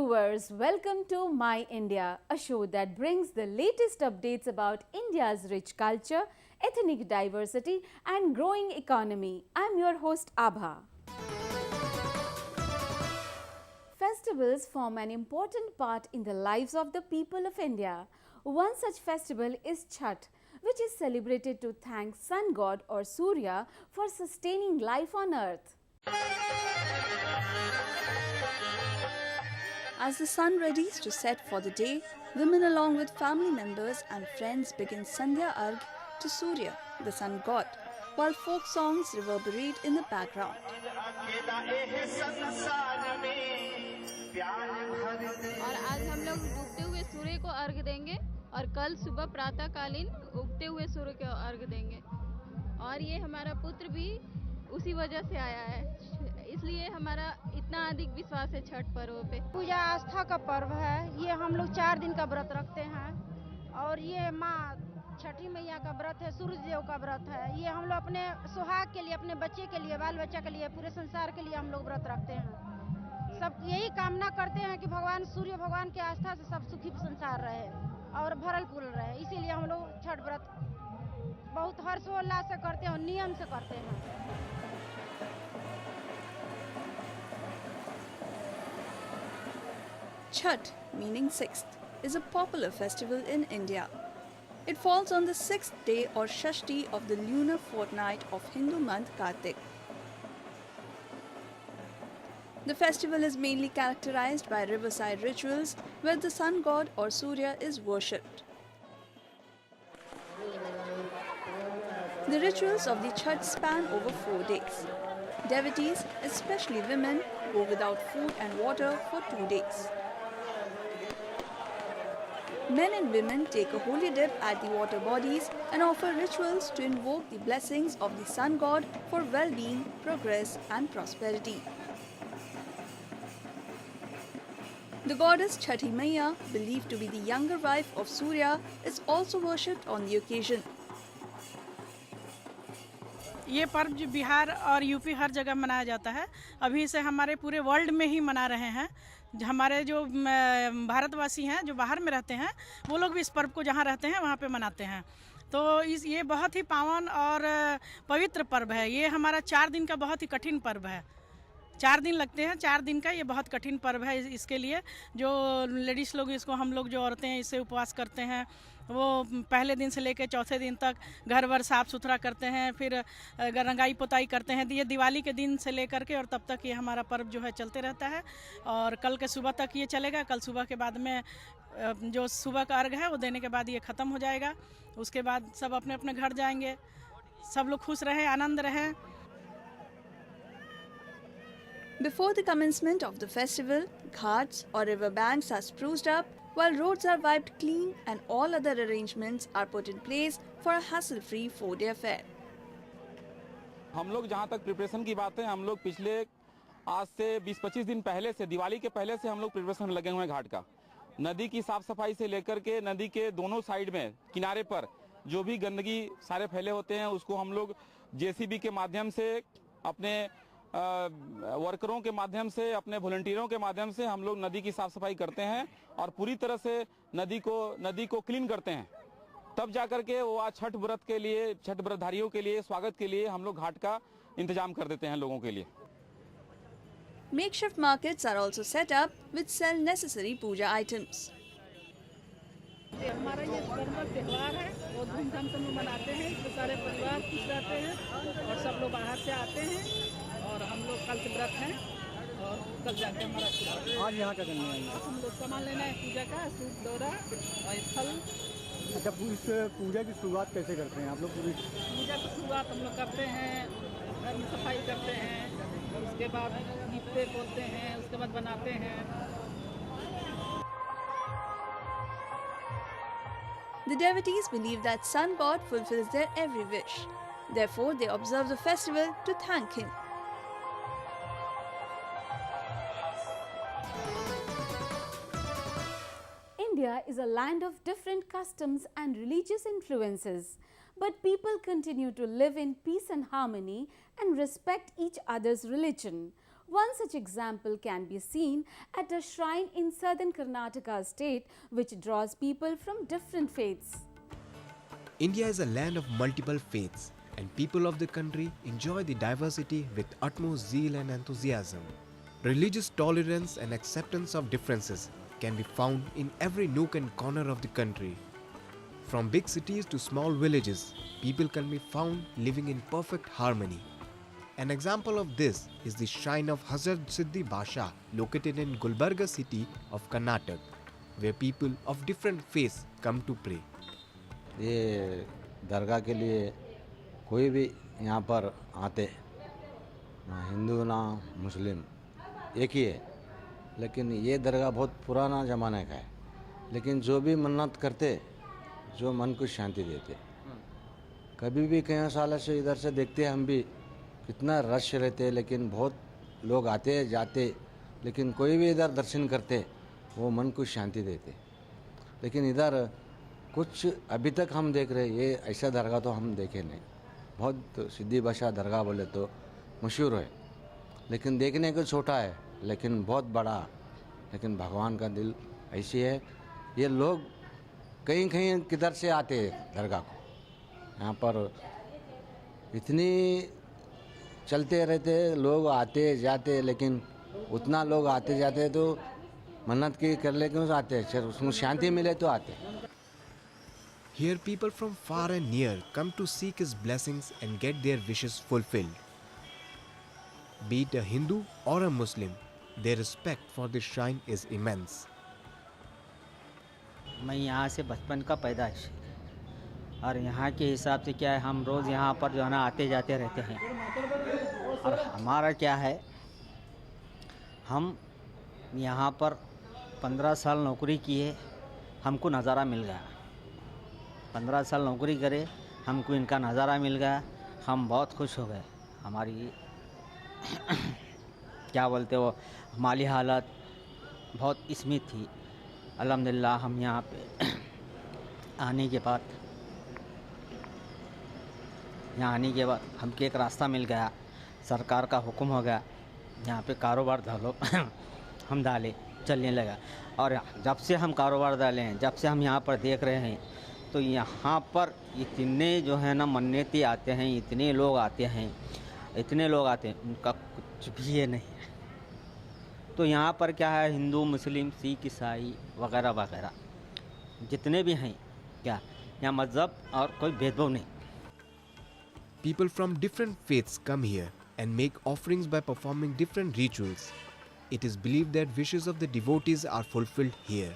viewers, welcome to My India, a show that brings the latest updates about India's rich culture, ethnic diversity and growing economy. I'm your host Abha. Festivals form an important part in the lives of the people of India. One such festival is Chhath, which is celebrated to thank sun god or Surya for sustaining life on earth. As the sun readies to set for the day, women along with family members and friends begin Sandhya Arg to Surya, the sun god, while folk songs reverberate in the background. और आज हम लोग डूबते हुए सूर्य को अर्घ देंगे और कल सुबह प्रातःकालीन उगते हुए सूर्य को अर्घ देंगे और ये हमारा पुत्र भी उसी वजह से आया है, इसलिए हमारा इतना अधिक विश्वास है छठ पर्व पे। पूजा आस्था का पर्व है, ये हम लोग 4 दिन का व्रत रखते हैं और ये माँ छठी मैया का व्रत है, सूरज देव का व्रत है। ये हम लोग अपने सुहाग के लिए, अपने बच्चे के लिए, बाल बच्चा के लिए, पूरे संसार के लिए हम लोग व्रत रखते हैं। सब यही कामना करते हैं कि भगवान सूर्य भगवान की आस्था से सब सुखी संसार रहे और भरल पूरल रहे, इसीलिए हम लोग छठ व्रत बहुत हर्षोल्लास से करते हैं और नियम से करते हैं। Chhath, meaning sixth, is a popular festival in India. It falls on the 6th day or Shashti of the lunar fortnight of Hindu month Kartik. The festival is mainly characterized by riverside rituals where the sun god or Surya is worshipped. The rituals of the Chhath span over 4 days. Devotees, especially women, go without food and water for 2 days. Men and women take a holy dip at the water bodies and offer rituals to invoke the blessings of the sun god for well-being, progress and prosperity. The goddess Chhathi Maiya, believed to be the younger wife of Surya, is also worshipped on the occasion. ये पर्व जो बिहार और UP हर जगह मनाया जाता है। अभी इसे हमारे पूरे वर्ल्ड में ही मना रहे हैं। हमारे जो भारतवासी हैं जो बाहर में रहते हैं वो लोग भी इस पर्व को जहाँ रहते हैं वहाँ पे मनाते हैं। तो ये बहुत ही पावन और पवित्र पर्व है। ये हमारा 4 दिन का बहुत ही कठिन पर्व है। 4 दिन लगते हैं, 4 दिन का ये बहुत कठिन पर्व है। इसके लिए जो लेडीज़ लोग इसको, हम लोग जो औरतें हैं इससे उपवास करते हैं, वो पहले दिन से लेकर चौथे दिन तक घर वर साफ़ सुथरा करते हैं, फिर रंगाई पुताई करते हैं। ये दिवाली के दिन से लेकर के और तब तक ये हमारा पर्व जो है चलते रहता है और कल के सुबह तक ये चलेगा। कल सुबह के बाद में जो सुबह का अर्घ है वो देने के बाद ये ख़त्म हो जाएगा। उसके बाद सब अपने अपने घर जाएंगे। सब लोग खुश रहें, आनंद रहें। Before the commencement of the festival, ghats or river banks are spruced up, while roads are wiped clean and all other arrangements are put in place for a hassle-free 4-day affair. हम लोग जहाँ तक preparation की बात है, हम लोग पिछले आज से 20-25 दिन पहले से, दिवाली के पहले से हम लोग प्रिपरेशन लगे हुए हैं घाट का। नदी की साफ सफाई से लेकर के नदी के दोनों साइड में किनारे पर जो भी गंदगी सारे फैले होते हैं उसको हम लोग जेसीबी के माध्यम से, अपने वर्करों के माध्यम से, अपने वॉलंटियरों के माध्यम से हम लोग नदी की साफ सफाई करते हैं और पूरी तरह से नदी को क्लीन करते हैं। तब जाकर के वो आज छठ व्रत के लिए, छठ व्रतधारियों के लिए, स्वागत के लिए हम लोग घाट का इंतजाम कर देते हैं लोगों के लिए। Makeshift markets are also set up which sell necessary puja items. हमारा ये पर्व त्यौहार है, वो धूमधाम से हम मनाते हैं। इसमें सारे परिवार खुश रहते हैं और सब लोग बाहर से आते हैं और हम लोग कल से व्रत हैं और कल जाके हमारा आज यहाँ का करना है। हम लोग सामान लेना है पूजा का, सूप, दौरा और फल। अच्छा, इस पूजा की शुरुआत कैसे करते हैं आप लोग? पूजा की शुरुआत हम लोग करते हैं, घर में सफाई करते हैं, उसके बाद दीपते बोलते हैं, उसके बाद बनाते हैं। The devotees believe that sun god fulfills their every wish. Therefore, they observe the festival to thank him. India is a land of different customs and religious influences, but people continue to live in peace and harmony and respect each other's religion. One such example can be seen at a shrine in southern Karnataka state, which draws people from different faiths. India is a land of multiple faiths, and people of the country enjoy the diversity with utmost zeal and enthusiasm. Religious tolerance and acceptance of differences can be found in every nook and corner of the country. From big cities to small villages, people can be found living in perfect harmony. An example of this is the shrine of Hazrat Siddhi Basha located in Gulbarga city of Karnataka, where people of different faiths come to pray. ये दरगाह के लिए कोई भी यहाँ पर आते, ना हिंदू ना मुस्लिम, एक ही है। लेकिन ये दरगाह बहुत पुराना ज़माने का है, लेकिन जो भी मन्नत करते, जो मन को शांति देते। कभी भी कई सालों से इधर से देखते हम भी कितना रश रहते, लेकिन बहुत लोग आते जाते, लेकिन कोई भी इधर दर्शन करते वो मन को शांति देते। लेकिन इधर कुछ अभी तक हम देख रहे, ये ऐसा दरगाह तो हम देखे नहीं। बहुत सिद्धि बाशा दरगाह बोले तो मशहूर है, लेकिन देखने को छोटा है, लेकिन बहुत बड़ा। लेकिन भगवान का दिल ऐसी है, ये लोग कहीं कहीं किधर से आते हैं दरगाह को, यहाँ पर इतनी चलते रहते लोग आते जाते, लेकिन उतना लोग आते जाते तो मन्नत की कर ले क्यों आते हैं, उसमें शांति मिले तो आते। Here people from far and near come to seek his blessings and get their wishes fulfilled. Be it a Hindu or a Muslim, their respect for this shrine is immense. मैं यहाँ से बचपन का पैदाइश और यहाँ के हिसाब से क्या है, हम रोज़ यहाँ पर जो है ना आते जाते रहते हैं। और हमारा क्या है, हम यहाँ पर 15 साल नौकरी किए, हमको नज़ारा मिल गया। 15 साल नौकरी करे, हमको इनका नज़ारा मिल गया, हम बहुत खुश हो गए। हमारी क्या बोलते हो, माली हालत बहुत इसमें थी। अल्हम्दुलिल्लाह हम यहाँ पे आने के बाद हमको एक रास्ता मिल गया, सरकार का हुक्म हो गया, यहाँ पे कारोबार डालो। हम डाले, चलने लगा। और जब से हम कारोबार डाले हैं, जब से हम यहाँ पर देख रहे हैं, तो यहाँ पर इतने जो है ना मन्नती आते हैं, इतने लोग आते हैं, उनका कुछ भी ये नहीं है। तो यहाँ पर क्या है, हिंदू मुस्लिम सिख ईसाई वगैरह वगैरह जितने भी हैं, क्या यहाँ मज़हब और कोई भेदभाव नहीं। People from different faiths come here and make offerings by performing different rituals. It is believed that wishes of the devotees are fulfilled here.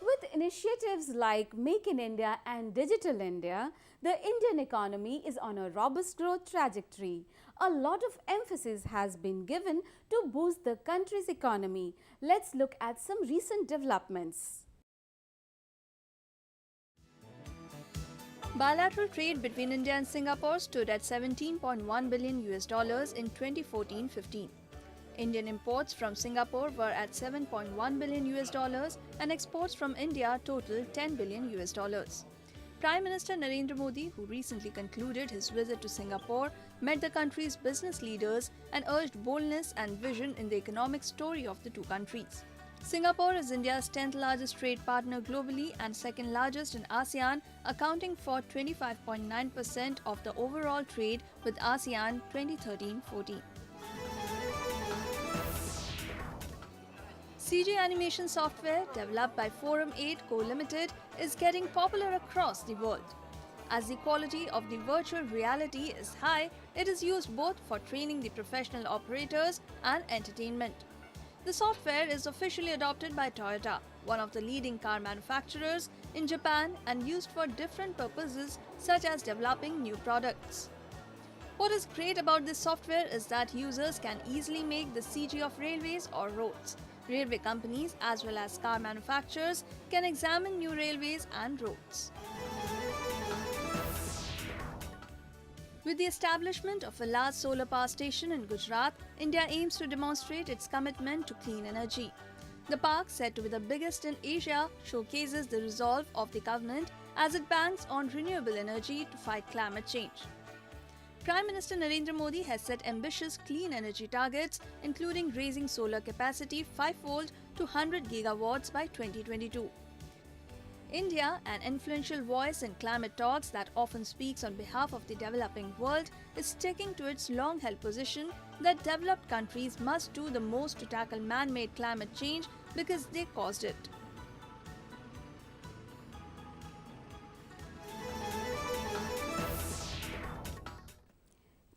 With initiatives like Make in India and Digital India, the Indian economy is on a robust growth trajectory. A lot of emphasis has been given to boost the country's economy. Let's look at some recent developments. Bilateral trade between India and Singapore stood at $17.1 billion in 2014-15. Indian imports from Singapore were at $7.1 billion and exports from India totaled $10 billion. Prime Minister Narendra Modi, who recently concluded his visit to Singapore, met the country's business leaders and urged boldness and vision in the economic story of the two countries. Singapore is India's 10th largest trade partner globally and second largest in ASEAN, accounting for 25.9% of the overall trade with ASEAN 2013-14. CG animation software developed by Forum 8 Co. Limited is getting popular across the world. As the quality of the virtual reality is high, it is used both for training the professional operators and entertainment. The software is officially adopted by Toyota, one of the leading car manufacturers in Japan, and used for different purposes such as developing new products. What is great about this software is that users can easily make the CG of railways or roads. Railway companies as well as car manufacturers can examine new railways and roads. With the establishment of a large solar power station in Gujarat, India aims to demonstrate its commitment to clean energy. The park, said to be the biggest in Asia, showcases the resolve of the government as it banks on renewable energy to fight climate change. Prime Minister Narendra Modi has set ambitious clean energy targets, including raising solar capacity fivefold to 100 gigawatts by 2022. India, an influential voice in climate talks that often speaks on behalf of the developing world, is sticking to its long-held position that developed countries must do the most to tackle man-made climate change because they caused it.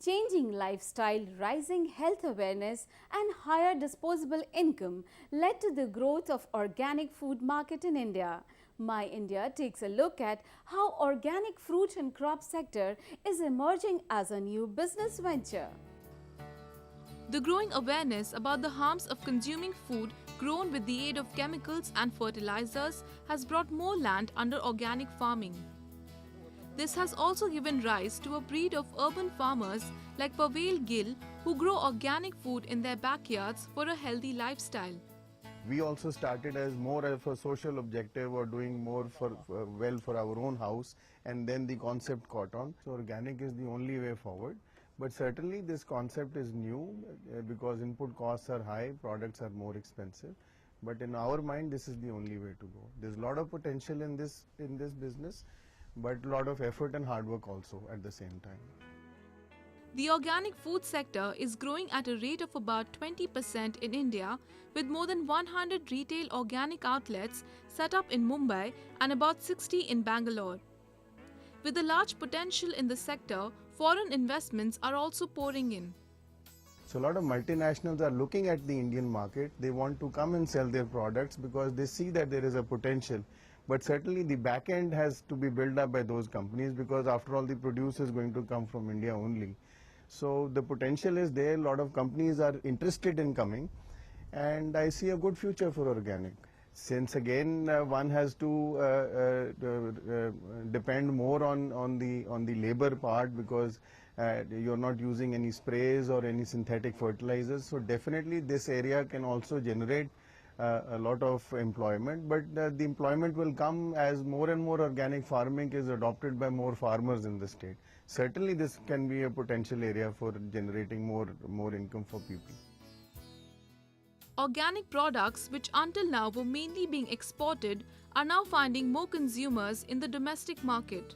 Changing lifestyle, rising health awareness and higher disposable income led to the growth of organic food market in India. My India takes a look at how organic fruit and crop sector is emerging as a new business venture. The growing awareness about the harms of consuming food grown with the aid of chemicals and fertilizers has brought more land under organic farming. This has also given rise to a breed of urban farmers like Pavel Gill who grow organic food in their backyards for a healthy lifestyle. We also started as more of a social objective or doing more for for our own house, and then the concept caught on. So organic is the only way forward. But certainly this concept is new because input costs are high, products are more expensive. But in our mind, this is the only way to go. There's a lot of potential in this business, but a lot of effort and hard work also at the same time. The organic food sector is growing at a rate of about 20% in India, with more than 100 retail organic outlets set up in Mumbai and about 60 in Bangalore. With a large potential in the sector, foreign investments are also pouring in. So a lot of multinationals are looking at the Indian market. They want to come and sell their products because they see that there is a potential. But certainly the back end has to be built up by those companies because after all the produce is going to come from India only. So the potential is there, a lot of companies are interested in coming, and I see a good future for organic. Since again one has to depend more on the labor part because you're not using any sprays or any synthetic fertilizers, so definitely this area can also generate a lot of employment, but the employment will come as more and more organic farming is adopted by more farmers in the state. Certainly this can be a potential area for generating more income for people. Organic products, which until now were mainly being exported, are now finding more consumers in the domestic market.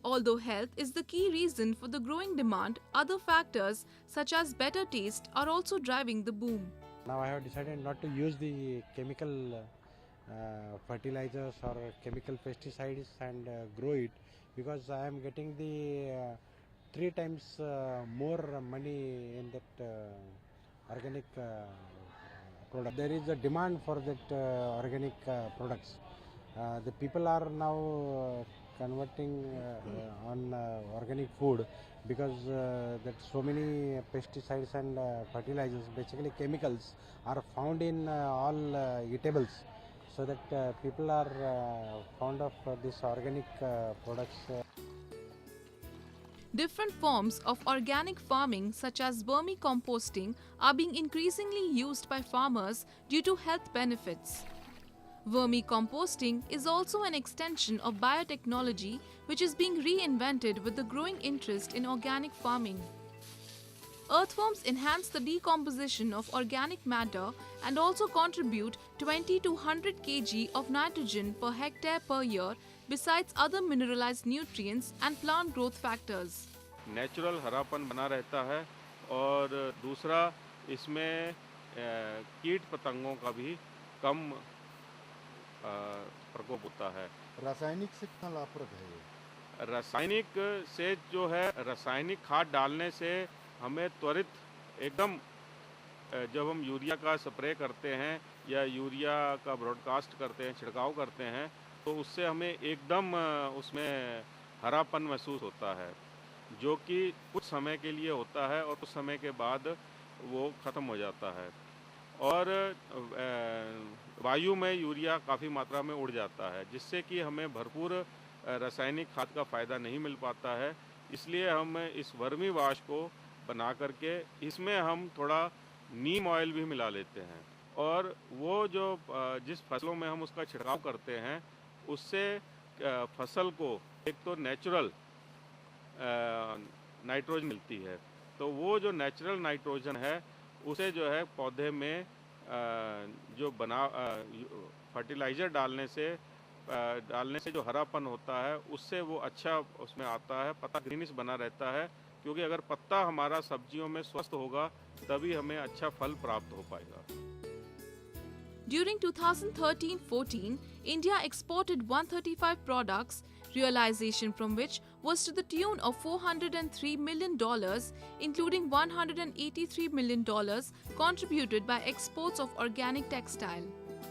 Although health is the key reason for the growing demand, other factors such as better taste are also driving the boom. Now I have decided not to use the chemical fertilizers or chemical pesticides and grow it because I am getting the 3 times more money in that organic product. There is a demand for that organic products. The people are now converting on organic food because that so many pesticides and fertilizers, basically chemicals, are found in all eatables, so that people are fond of this organic products. Different forms of organic farming such as vermicomposting are being increasingly used by farmers due to health benefits. Vermicomposting is also an extension of biotechnology which is being reinvented with the growing interest in organic farming. Earthworms enhance the decomposition of organic matter and also contribute 20 to 100 kg of nitrogen per hectare per year, besides other mineralized nutrients and plant growth factors. Natural हरापन बना रहता है और दूसरा इसमें कीट पतंगों का भी कम प्रकोप होता है। रासायनिक से कितना लाभप्रद है ये? रासायनिक से जो है, रासायनिक खाद डालने से हमें त्वरित एकदम जब हम यूरिया का स्प्रे करते हैं या यूरिया का ब्रॉडकास्ट करते हैं, छिड़काव करते हैं, तो उससे हमें एकदम उसमें हरापन महसूस होता है, जो कि कुछ समय के लिए होता है और कुछ समय के बाद वो ख़त्म हो जाता है और वायु में यूरिया काफ़ी मात्रा में उड़ जाता है, जिससे कि हमें भरपूर रासायनिक खाद का फ़ायदा नहीं मिल पाता है। इसलिए हम इस वर्मी वाश को बना करके इसमें हम थोड़ा नीम ऑयल भी मिला लेते हैं और वो जो जिस फसलों में हम उसका छिड़काव करते हैं उससे फसल को एक तो नेचुरल नाइट्रोजन मिलती है। तो वो जो नेचुरल नाइट्रोजन है उसे जो है पौधे में जो फर्टिलाइज़र डालने से जो हरापन होता है उससे वो अच्छा उसमें आता है, पत्ता ग्रीनिश बना रहता है, क्योंकि अगर पत्ता हमारा सब्जियों में स्वस्थ होगा तभी हमें अच्छा फल प्राप्त हो पाएगा। During 2013-14, India exported 135 products, realization from which was to the tune of $403 million, including $183 million contributed by exports of organic textile.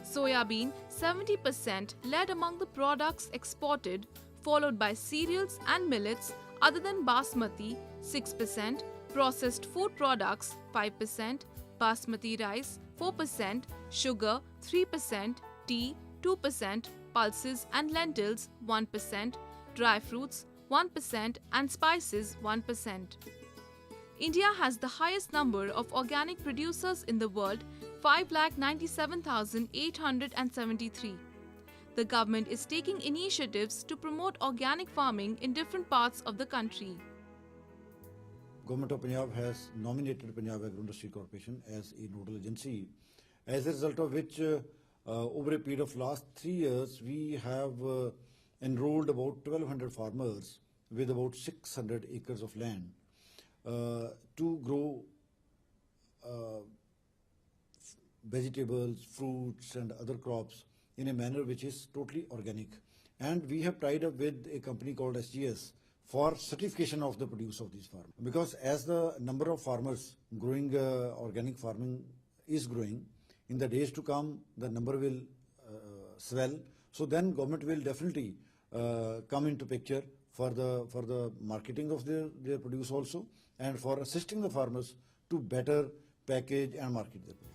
Soya bean, 70% led among the products exported, followed by cereals and millets other than basmati, 6%, processed food products, 5%, basmati rice, 4%, sugar, 3%, tea, 2%, pulses and lentils, 1%, dry fruits, 1%, and spices, 1%. India has the highest number of organic producers in the world, 5,97,873. The government is taking initiatives to promote organic farming in different parts of the country. Government of Punjab has nominated Punjab Agro Industry Corporation as a nodal agency, as a result of which over a period of last 3 years we have enrolled about 1,200 farmers with about 600 acres of land to grow vegetables, fruits and other crops in a manner which is totally organic. And we have tied up with a company called SGS for certification of the produce of these farmers. Because as the number of farmers growing organic farming is growing, in the days to come the number will swell. So then government will definitely come into picture for the marketing of their produce also, and for assisting the farmers to better package and market their produce.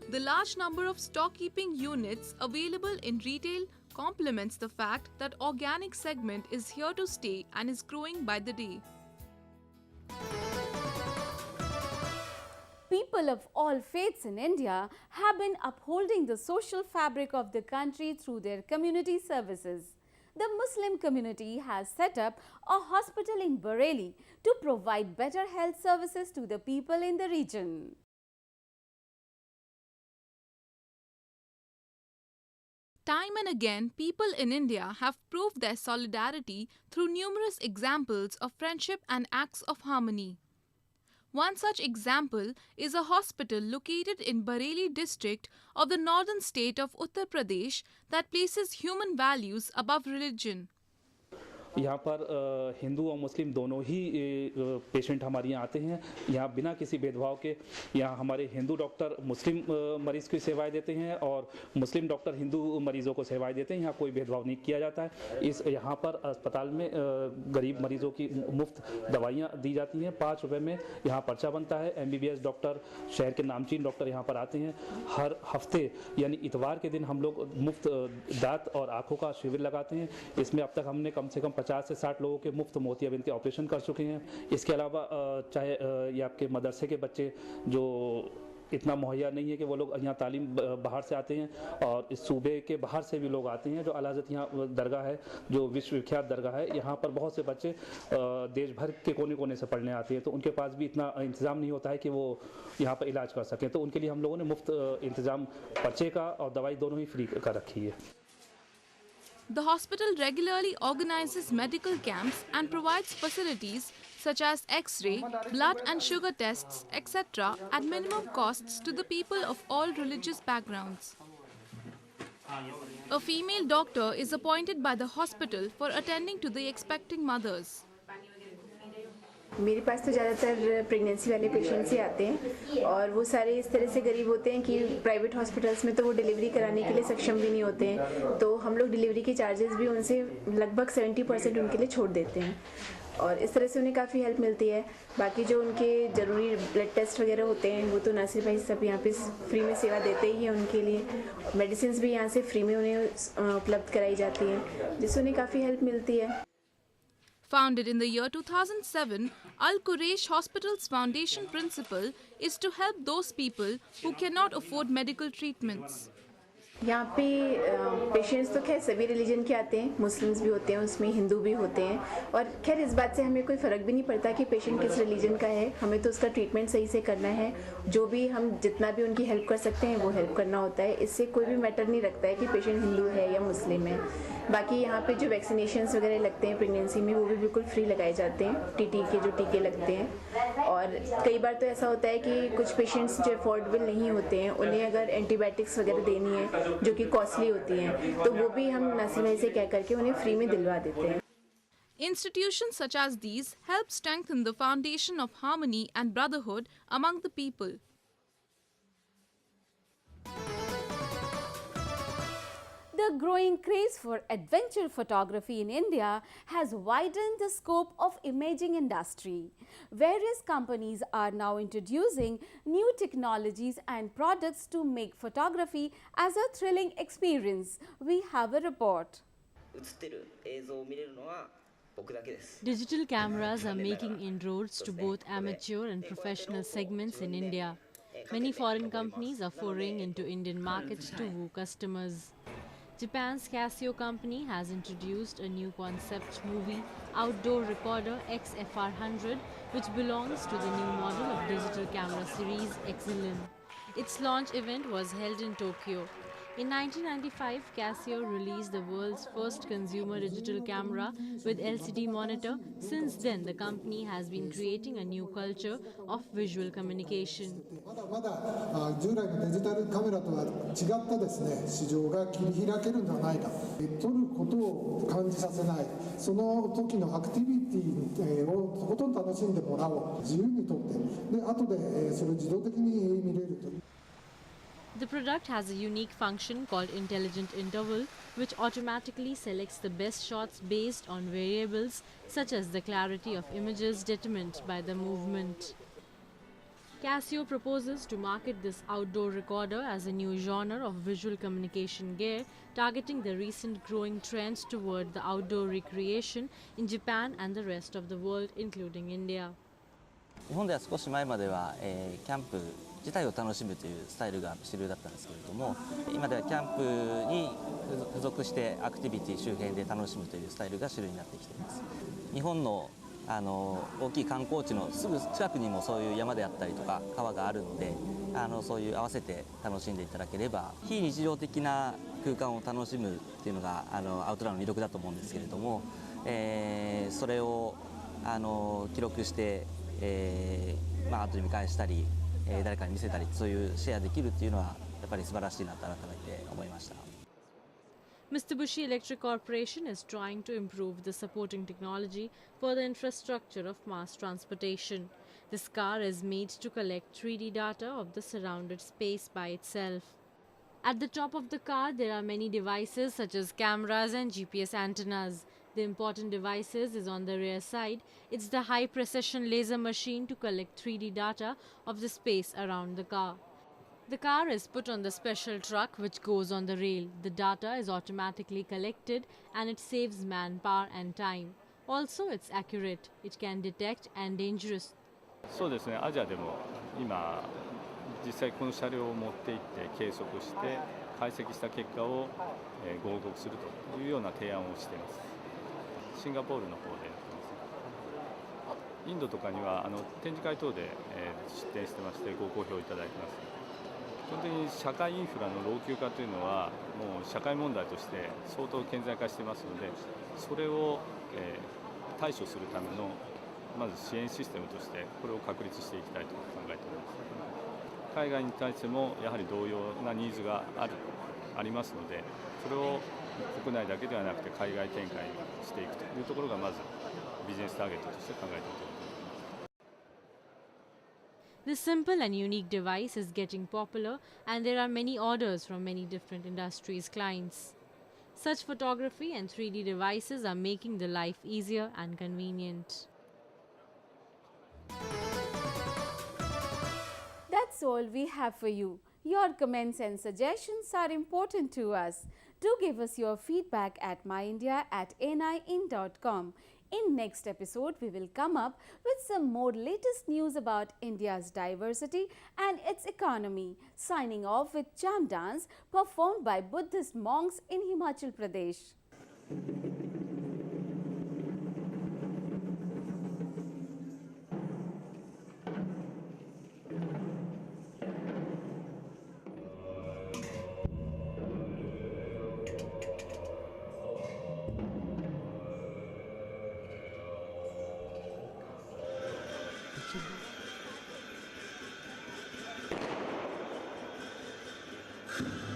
The large number of stock-keeping units available in retail complements the fact that organic segment is here to stay and is growing by the day. People of all faiths in India have been upholding the social fabric of the country through their community services. The Muslim community has set up a hospital in Bareilly to provide better health services to the people in the region. Time and again, people in India have proved their solidarity through numerous examples of friendship and acts of harmony. One such example is a hospital located in Bareilly district of the northern state of Uttar Pradesh that places human values above religion. यहाँ पर हिंदू और मुस्लिम दोनों ही patient हमारे यहाँ आते हैं। यहाँ बिना किसी भेदभाव के यहाँ हमारे हिंदू डॉक्टर मुस्लिम मरीज़ की सेवाएं देते हैं और मुस्लिम डॉक्टर हिंदू मरीज़ों को सेवाएं देते हैं। यहाँ कोई भेदभाव नहीं किया जाता है। यहाँ पर अस्पताल में गरीब मरीज़ों की मुफ्त दवाइयाँ दी जाती हैं। 5 रुपये में यहाँ पर्चा बनता है। MBBS डॉक्टर, शहर के नामचीन डॉक्टर यहाँ पर आते हैं। हर हफ्ते यानी इतवार के दिन हम लोग मुफ्त दांत और आँखों का शिविर लगाते हैं। इसमें अब तक हमने कम से कम 50 से 60 लोगों के मुफ्त मोतियाबिंद के ऑपरेशन कर चुके हैं। इसके अलावा चाहे ये आपके मदरसे के बच्चे जो इतना मुहैया नहीं है कि वो लोग यहाँ तालीम बाहर से आते हैं, और इस सूबे के बाहर से भी लोग आते हैं। जो आला हज़रत यहाँ दरगाह है, जो विश्वविख्यात दरगाह है, यहाँ पर बहुत से बच्चे देश भर के कोने कोने से पढ़ने आते हैं। तो उनके पास भी इतना इंतज़ाम नहीं होता है कि वो यहाँ पर इलाज कर सकें। तो उनके लिए हम लोगों ने मुफ्त इंतज़ाम पर्चे का और दवाई दोनों ही फ्री कर रखी है। The hospital regularly organizes medical camps and provides facilities such as X-ray, blood and sugar tests, etc. at minimum costs to the people of all religious backgrounds. A female doctor is appointed by the hospital for attending to the expecting mothers. मेरे पास तो ज़्यादातर pregnancy वाले patients ही आते हैं, और वो सारे इस तरह से गरीब होते हैं कि प्राइवेट हॉस्पिटल्स में तो वो डिलीवरी कराने के लिए सक्षम भी नहीं होते हैं। तो हम लोग डिलीवरी के चार्जेस भी उनसे लगभग 70% उनके लिए छोड़ देते हैं, और इस तरह से उन्हें काफ़ी हेल्प मिलती है। बाकी जो उनके ज़रूरी ब्लड टेस्ट वगैरह होते हैं वो तो नासिर भाई सब यहाँ पे फ्री में सेवा देते ही हैं उनके लिए। मेडिसिन भी यहाँ से फ्री में उन्हें उपलब्ध कराई जाती हैं, जिससे उन्हें काफ़ी हेल्प मिलती है। Founded in the year 2007, Al Quraish Hospital's foundation principle is to help those people who cannot afford medical treatments. यहाँ पे पेशेंट्स तो खैर सभी रिलीजन के आते हैं, मुस्लिम्स भी होते हैं, उसमें हिंदू भी होते हैं, और खैर इस बात से हमें कोई फ़र्क भी नहीं पड़ता कि पेशेंट किस रिलीजन का है, हमें तो उसका ट्रीटमेंट सही से करना है, जो भी हम जितना भी उनकी हेल्प कर सकते हैं वो हेल्प करना होता है, इससे कोई भी मैटर नहीं रखता है कि पेशेंट हिंदू है या मुस्लिम है। बाकी यहाँ पे जो वैक्सीनेशंस वगैरह लगते हैं प्रेगनेंसी में वो भी बिल्कुल फ्री लगाए जाते हैं, टीटी के जो टीके लगते हैं, और कई बार तो ऐसा होता है कि कुछ पेशेंट्स जो अफोर्डेबल नहीं होते हैं उन्हें अगर एंटीबायोटिक्स वगैरह देनी है जो कि कॉस्टली होती हैं तो वो भी हम नर्सिंग से कह करके उन्हें फ्री में दिलवा देते हैं। Institutions such as these help strengthen the foundation of harmony and brotherhood among the people. The growing craze for adventure photography in India has widened the scope of imaging industry. Various companies are now introducing new technologies and products to make photography as a thrilling experience. We have a report. Digital cameras are making inroads to both amateur and professional segments in India. Many foreign companies are foraying into Indian markets to woo customers. Japan's Casio company has introduced a new concept movie outdoor recorder XFR100, which belongs to the new model of digital camera series Xilin. Its launch event was held in Tokyo. In 1995, Casio released the world's first consumer digital camera with LCD monitor. Since then, the company has been creating a new culture of visual communication. まだ従来のデジタルカメラとは違ったですね、市場が切り開けるんじゃないか。撮ることを感じさせない、その時のアクティビティをとことん楽しんでもらおう。自由に撮って、で後でそれを自動的に見れると。 The product has a unique function called Intelligent Interval, which automatically selects the best shots based on variables such as the clarity of images determined by the movement. Casio proposes to market this outdoor recorder as a new genre of visual communication gear, targeting the recent growing trends toward the outdoor recreation in Japan and the rest of the world, including India. 日本では少し前までは、キャンプ自体を楽しむというスタイルが主流だったんですけれども、今ではキャンプに付属してアクティビティ周辺で楽しむというスタイルが主流になってきています。日本の大きい観光地のすぐ近くにもそういう山であったりとか川があるので、そういう合わせて楽しんでいただければ、非日常的な空間を楽しむっていうのがアウトドアの魅力だと思うんですけれども、それを記録して、後で見返したり、誰かに見せたり、そういうシェアできるっていうのはやっぱり素晴らしいなと改めて思いました。 Mitsubishi Electric Corporation is trying to improve the supporting technology for the infrastructure of mass transportation. This car is made to collect 3D data of the surrounded space by itself. At the top of the car, there are many devices such as cameras and GPS antennas. The important devices is on the rear side. It's the high precision laser machine to collect 3D data of the space around the car. The car is put on the special truck which goes on the rail. The data is automatically collected and it saves manpower and time. Also, it's accurate. It can detect and dangerous. そうですね。アジアでも今実際この車両を持って行って計測して解析した結果を合格するというような提案をしています。シンガポールの方でやってます。インドとかには展示会等で出展してましてご好評いただいてます。 基本的に社会インフラの老朽化というのはもう社会問題として相当顕在化していますので、それを対処するためのまず支援システムとしてこれを確立していきたいと考えております。海外に対してもやはり同様なニーズがありますので、それを国内だけではなくて海外展開していくというところがまずビジネスターゲットとして考えていると思います。 This simple and unique device is getting popular and there are many orders from many different industries' clients. Such photography and 3D devices are making the life easier and convenient. That's all we have for you. Your comments and suggestions are important to us. Do give us your feedback at myindia@nin.com. In next episode, we will come up with some more latest news about India's diversity and its economy. Signing off with Cham Dance performed by Buddhist monks in Himachal Pradesh. Thank you.